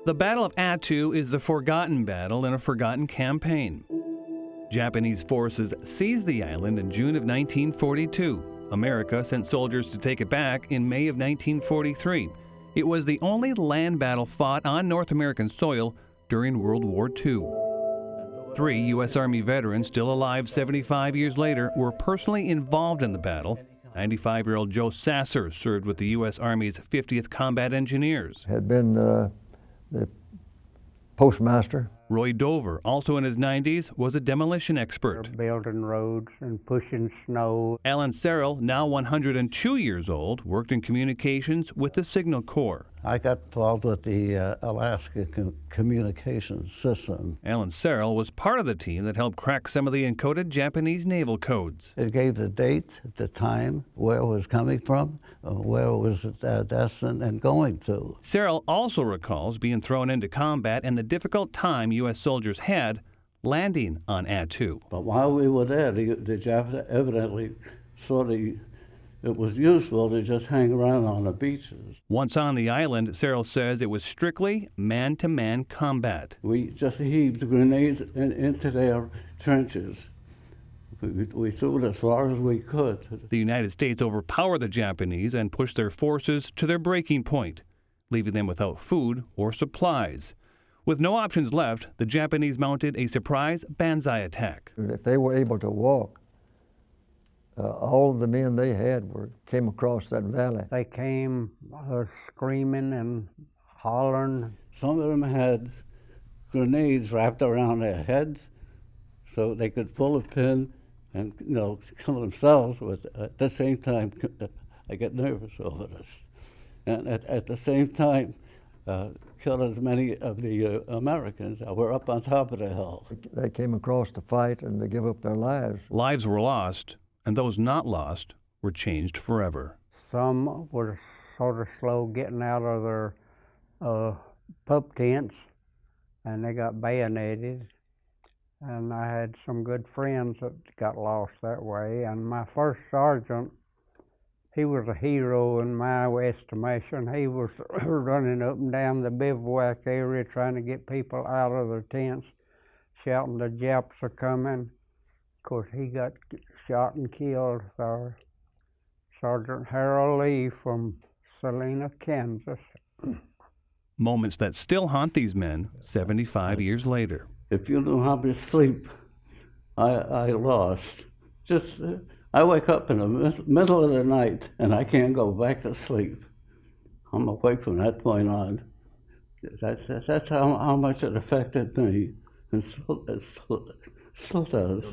The Battle of Attu is the forgotten battle in a forgotten campaign. Japanese forces seized the island in June of 1942. America sent soldiers to take it back in May of 1943. It was the only land battle fought on North American soil during World War II. 3 U.S. Army veterans, still alive 75 years later, were personally involved in the battle. 95-year-old Joe Sasser served with the U.S. Army's 50th Combat Engineers. Had been the postmaster. Roy Dover, also in his 90s, was a demolition expert. Building roads and pushing snow. Alan Serrell, now 102 years old, worked in communications with the Signal Corps. I got involved with the Alaska communications system. Alan Serrell was part of the team that helped crack some of the encoded Japanese naval codes. It gave the date, the time, where it was coming from, where it was destined and going to. Serrell also recalls being thrown into combat and the difficult time U.S. soldiers had landing on Attu. But while we were there, the Japanese evidently thought it was useful to just hang around on the beaches. Once on the island, Serrell says it was strictly man-to-man combat. We just heaved grenades into their trenches. We threw it as far as we could. The United States overpowered the Japanese and pushed their forces to their breaking point, leaving them without food or supplies. With no options left, the Japanese mounted a surprise banzai attack. If they were able to walk, all of the men they had came across that valley. They came screaming and hollering. Some of them had grenades wrapped around their heads so they could pull a pin and kill themselves. But at the same time, I get nervous over this. And at the same time, kill as many of the Americans that were up on top of the hill. They came across to fight and to give up their lives. Lives were lost, and those not lost were changed forever. Some were sort of slow getting out of their pup tents, and they got bayoneted. And I had some good friends that got lost that way. And my first sergeant, he was a hero in my estimation. He was running up and down the bivouac area trying to get people out of their tents, shouting the Japs are coming. Of course, he got shot and killed. Sergeant Harold Lee from Salina, Kansas. Moments that still haunt these men 75 years later. If you knew how much sleep I lost, I wake up in the middle of the night and I can't go back to sleep. I'm awake from that point on. That's how much it affected me, and still does.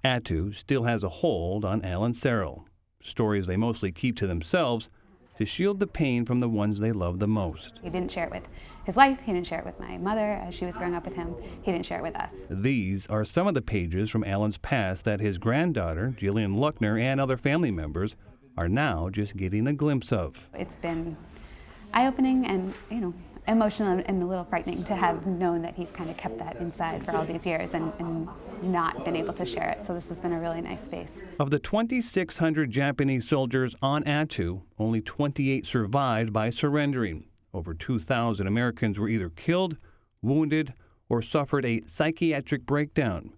Attu still has a hold on Alan Serrell. Stories they mostly keep to themselves to shield the pain from the ones they love the most. He didn't share it with his wife, he didn't share it with my mother as she was growing up with him, he didn't share it with us. These are some of the pages from Alan's past that his granddaughter, Jillian Luckner, and other family members are now just getting a glimpse of. It's been eye-opening and, emotional and a little frightening to have known that he's kind of kept that inside for all these years and not been able to share it. So this has been a really nice space. Of the 2,600 Japanese soldiers on Attu, only 28 survived by surrendering. Over 2,000 Americans were either killed, wounded, or suffered a psychiatric breakdown.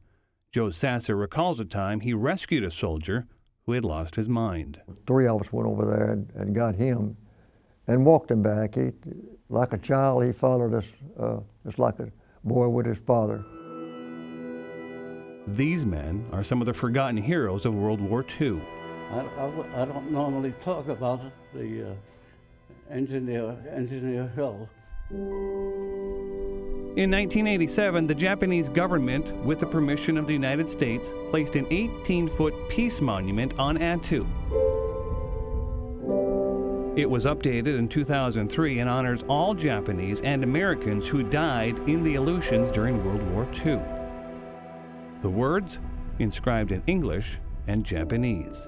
Joe Sasser recalls a time he rescued a soldier who had lost his mind. 3 of us went over there and got him and walked him back. Like a child, he followed us just like a boy with his father. These men are some of the forgotten heroes of World War II. I don't normally talk about the Engineer Hill. In 1987, the Japanese government, with the permission of the United States, placed an 18-foot peace monument on Attu. It was updated in 2003 and honors all Japanese and Americans who died in the Aleutians during World War II. The words inscribed in English and Japanese.